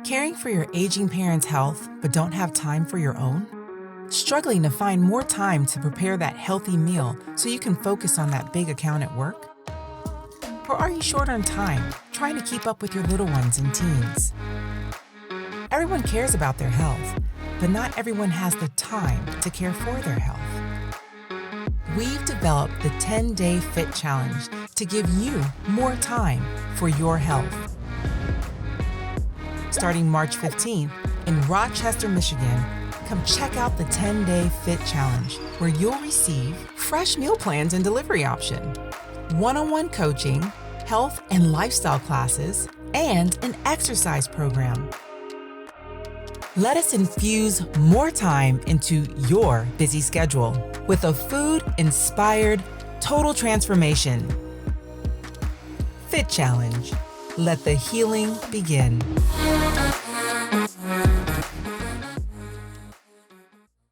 Caring for your aging parents' health but don't have time for your own? Struggling to find more time to prepare that healthy meal so you can focus on that big account at work? Or are you short on time, trying to keep up with your little ones and teens? Everyone cares about their health, but not everyone has the time to care for their health. We've developed the 10-Day FITT Challenge to give you more time for your health. Starting March 15th in Rochester, Michigan, come check out the 10-Day FITT Challenge, where you'll receive fresh meal plans and delivery option, one-on-one coaching, health and lifestyle classes, and an exercise program. Let us infuse more time into your busy schedule with a food-inspired total transformation. FITT Challenge. Let the healing begin.